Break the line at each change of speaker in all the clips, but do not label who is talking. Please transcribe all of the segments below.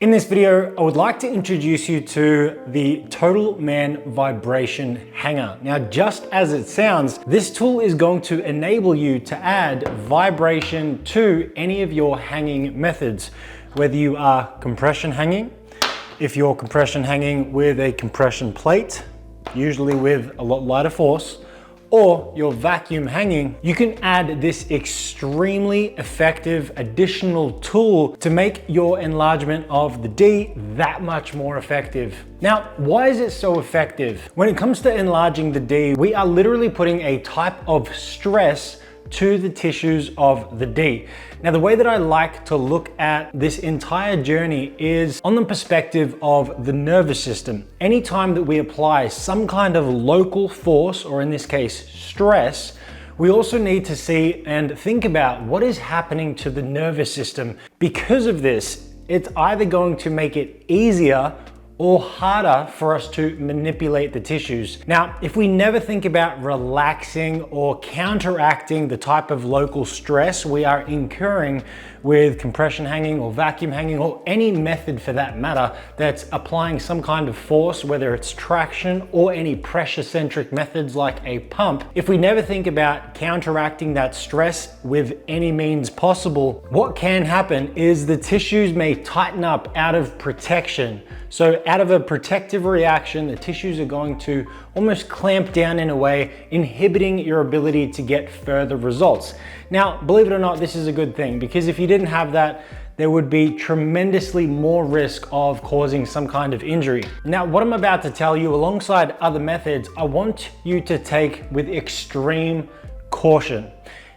In this video, I would like to introduce you to the Total Man Vibration Hanger. Now, just as it sounds, this tool is going to enable you to add vibration to any of your hanging methods, whether you are compression hanging, if you're compression hanging with a compression plate, usually with a lot lighter force, or you're vacuum hanging, you can add this extremely effective additional tool to make your enlargement of the D that much more effective. Now, why is it so effective? When it comes to enlarging the D, we are literally putting a type of stress to the tissues of the D. Now, the way that I like to look at this entire journey is on the perspective of the nervous system. Anytime that we apply some kind of local force, or in this case, stress, we also need to see and think about what is happening to the nervous system. Because of this, it's either going to make it easier or harder for us to manipulate the tissues. Now, if we never think about relaxing or counteracting the type of local stress we are incurring with compression hanging or vacuum hanging, or any method for that matter that's applying some kind of force, whether it's traction or any pressure-centric methods like a pump, if we never think about counteracting that stress with any means possible, what can happen is the tissues may tighten up out of protection. So out of a protective reaction, the tissues are going to almost clamp down in a way, inhibiting your ability to get further results. Now, believe it or not, this is a good thing, because if you didn't have that, there would be tremendously more risk of causing some kind of injury. Now, what I'm about to tell you, alongside other methods, I want you to take with extreme caution.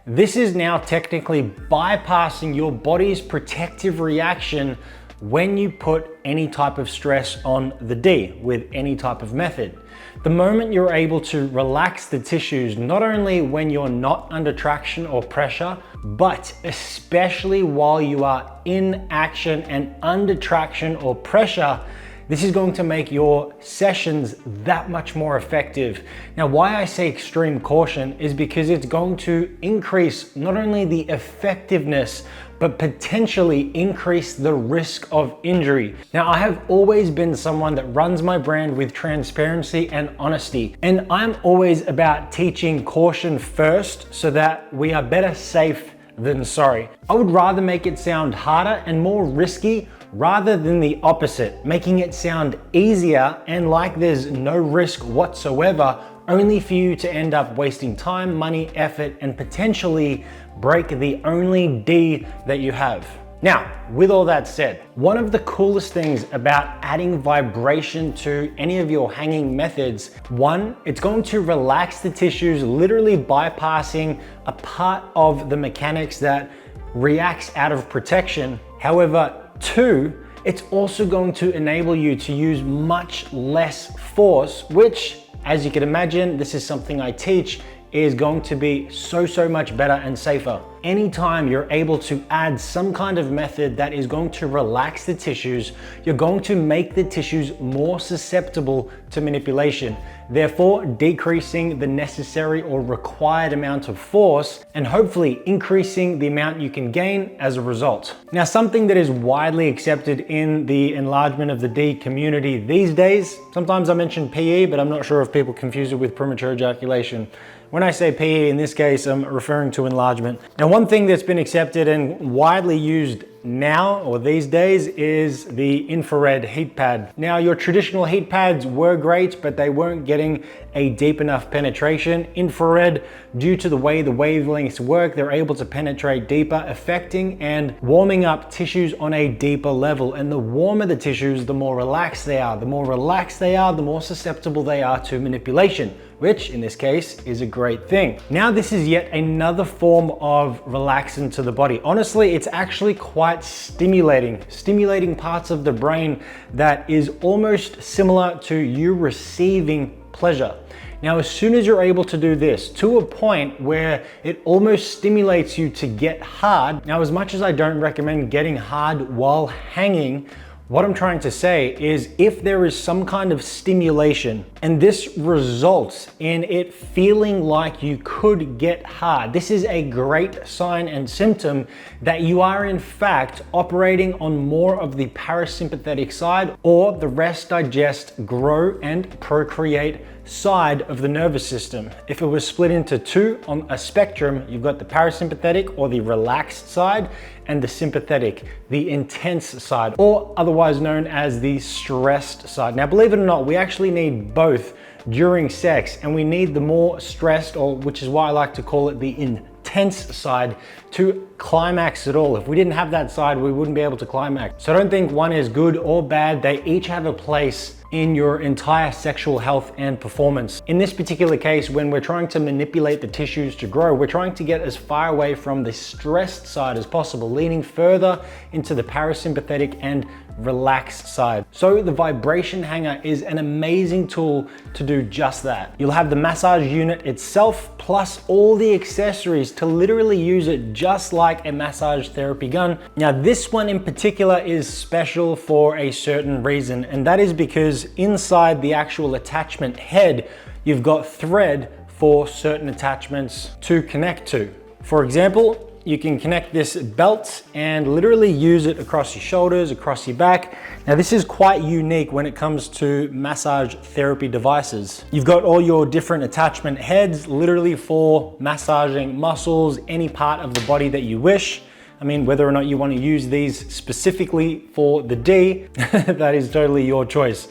This is now technically bypassing your body's protective reaction when you put any type of stress on the D with any type of method. The moment you're able to relax the tissues, not only when you're not under traction or pressure, but especially while you are in action and under traction or pressure, this is going to make your sessions that much more effective. Now, why I say extreme caution is because it's going to increase not only the effectiveness, but potentially increase the risk of injury. Now, I have always been someone that runs my brand with transparency and honesty, and I'm always about teaching caution first so that we are better safe than sorry. I would rather make it sound harder and more risky rather than the opposite, making it sound easier and like there's no risk whatsoever, only for you to end up wasting time, money, effort, and potentially break the only D that you have. Now, with all that said, one of the coolest things about adding vibration to any of your hanging methods, one, it's going to relax the tissues, literally bypassing a part of the mechanics that reacts out of protection. However, two, it's also going to enable you to use much less force, which, as you can imagine, this is something I teach, is going to be so much better and safer. Anytime you're able to add some kind of method that is going to relax the tissues, you're going to make the tissues more susceptible to manipulation, therefore decreasing the necessary or required amount of force and hopefully increasing the amount you can gain as a result. Now, something that is widely accepted in the enlargement of the D community these days, sometimes I mention PE, but I'm not sure if people confuse it with premature ejaculation. When I say PE, in this case, I'm referring to enlargement. Now, one thing that's been accepted and widely used now or these days is the infrared heat pad. Now, your traditional heat pads were great, but they weren't getting a deep enough penetration. Infrared, due to the way the wavelengths work, they're able to penetrate deeper, affecting and warming up tissues on a deeper level. And the warmer the tissues, the more relaxed they are. The more relaxed they are, the more susceptible they are to manipulation, which in this case is a great thing. Now, this is yet another form of relaxant to the body. Honestly, it's actually quite stimulating parts of the brain that is almost similar to you receiving pleasure. Now, as soon as you're able to do this to a point where it almost stimulates you to get hard. Now, as much as I don't recommend getting hard while hanging, What I'm trying to say is if there is some kind of stimulation and this results in it feeling like you could get hard, this is a great sign and symptom that you are in fact operating on more of the parasympathetic side, or the rest, digest, grow and procreate side of the nervous system. If it was split into two on a spectrum, you've got the parasympathetic or the relaxed side, and the sympathetic, the intense side, or otherwise known as the stressed side. Now, believe it or not, we actually need both during sex, and we need the more stressed, or which is why I like to call it the intense side, to climax it all. If we didn't have that side, we wouldn't be able to climax. So I don't think one is good or bad. They each have a place in your entire sexual health and performance. In this particular case, when we're trying to manipulate the tissues to grow, we're trying to get as far away from the stressed side as possible, leaning further into the parasympathetic and relaxed side. So the vibration hanger is an amazing tool to do just that. You'll have the massage unit itself plus all the accessories to literally use it just like a massage therapy gun. Now, this one in particular is special for a certain reason, and that is because inside the actual attachment head, you've got thread for certain attachments to connect to. For example, you can connect this belt and literally use it across your shoulders, across your back. Now, this is quite unique when it comes to massage therapy devices. You've got all your different attachment heads, literally for massaging muscles, any part of the body that you wish. I mean, whether or not you want to use these specifically for the D, that is totally your choice.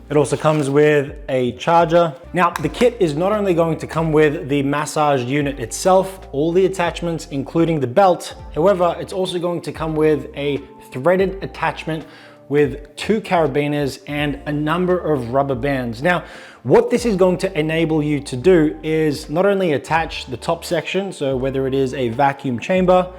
It also comes with a charger. Now, the kit is not only going to come with the massage unit itself, all the attachments, including the belt. However, it's also going to come with a threaded attachment with 2 carabiners and a number of rubber bands. Now, what this is going to enable you to do is not only attach the top section, so whether it is a vacuum chamber,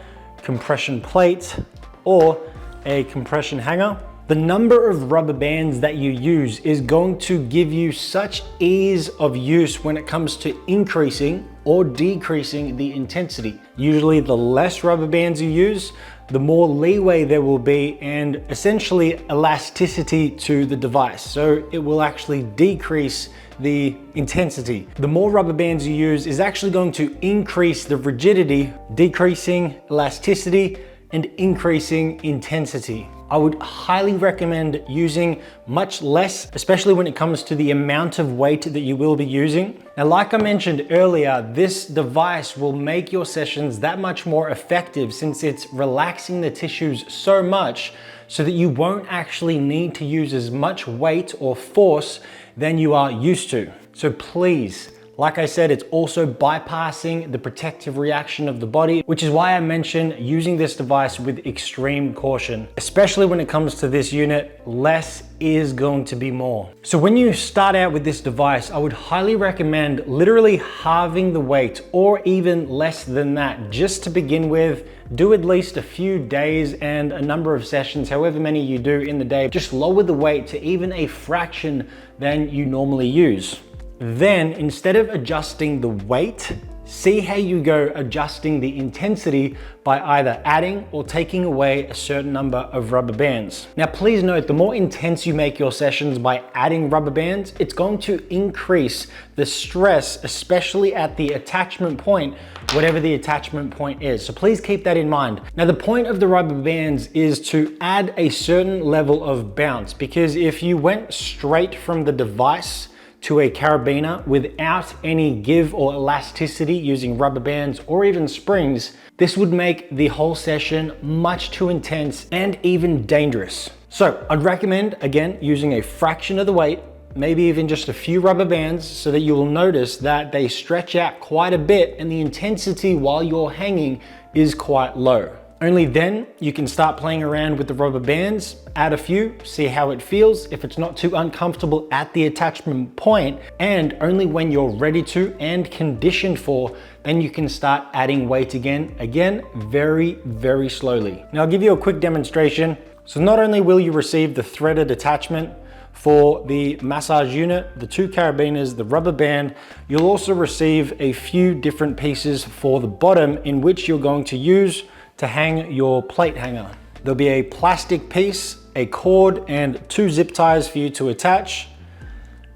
compression plate, or a compression hanger, the number of rubber bands that you use is going to give you such ease of use when it comes to increasing or decreasing the intensity. Usually the less rubber bands you use, the more leeway there will be and essentially elasticity to the device. So it will actually decrease the intensity. The more rubber bands you use is actually going to increase the rigidity, decreasing elasticity and increasing intensity. I would highly recommend using much less, especially when it comes to the amount of weight that you will be using. Now, like I mentioned earlier, this device will make your sessions that much more effective since it's relaxing the tissues so much so that you won't actually need to use as much weight or force than you are used to. So please, like I said, it's also bypassing the protective reaction of the body, which is why I mentioned using this device with extreme caution. Especially when it comes to this unit, less is going to be more. So when you start out with this device, I would highly recommend literally halving the weight or even less than that, just to begin with. Do at least a few days and a number of sessions, however many you do in the day. Just lower the weight to even a fraction than you normally use. Then, instead of adjusting the weight, see how you go adjusting the intensity by either adding or taking away a certain number of rubber bands. Now, please note, the more intense you make your sessions by adding rubber bands, it's going to increase the stress, especially at the attachment point, whatever the attachment point is. So please keep that in mind. Now, the point of the rubber bands is to add a certain level of bounce, because if you went straight from the device to a carabiner without any give or elasticity using rubber bands or even springs, this would make the whole session much too intense and even dangerous. So I'd recommend, again, using a fraction of the weight, maybe even just a few rubber bands, so that you will notice that they stretch out quite a bit and the intensity while you're hanging is quite low. Only then you can start playing around with the rubber bands, add a few, see how it feels, if it's not too uncomfortable at the attachment point, and only when you're ready to and conditioned for, then you can start adding weight again, very, very slowly. Now I'll give you a quick demonstration. So not only will you receive the threaded attachment for the massage unit, the 2 carabiners, the rubber band, you'll also receive a few different pieces for the bottom in which you're going to use to hang your plate hanger. There'll be a plastic piece, a cord, and 2 zip ties for you to attach.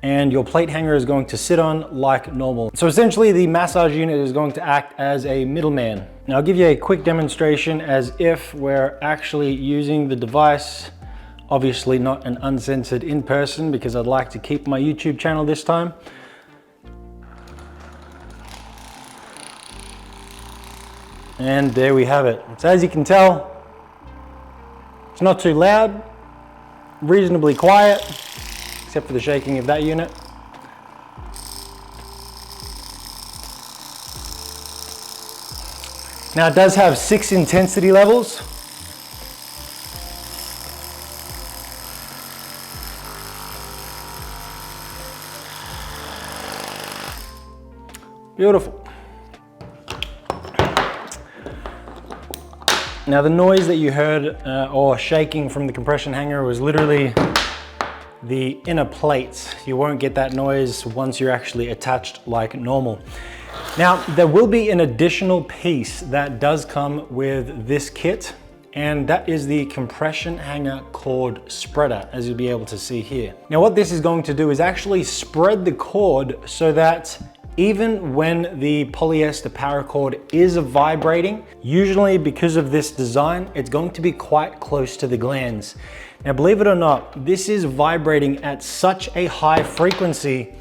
And your plate hanger is going to sit on like normal. So essentially the massage unit is going to act as a middleman. Now I'll give you a quick demonstration as if we're actually using the device. Obviously not an uncensored in person because I'd like to keep my YouTube channel this time. And there we have it. So as you can tell, it's not too loud, reasonably quiet, except for the shaking of that unit. Now it does have 6 intensity levels. Beautiful. Now the noise that you heard or shaking from the compression hanger was literally the inner plates. You won't get that noise once you're actually attached like normal. Now there will be an additional piece that does come with this kit, and that is the compression hanger cord spreader, as you'll be able to see here. Now what this is going to do is actually spread the cord so that even when the polyester paracord is vibrating, usually because of this design, it's going to be quite close to the glands. Now, believe it or not, this is vibrating at such a high frequency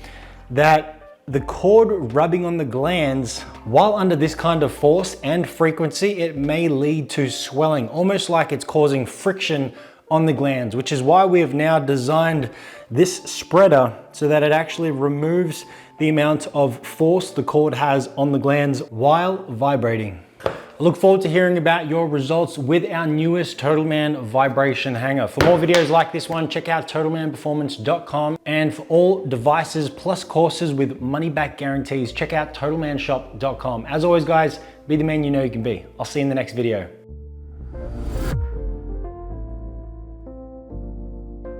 that the cord rubbing on the glands, while under this kind of force and frequency, it may lead to swelling, almost like it's causing friction on the glands, which is why we have now designed this spreader so that it actually removes the amount of force the cord has on the glands while vibrating. I look forward to hearing about your results with our newest TotalMan vibration hanger. For more videos like this one, check out totalmanperformance.com. And for all devices plus courses with money back guarantees, check out totalmanshop.com. As always, guys, be the man you know you can be. I'll see you in the next video.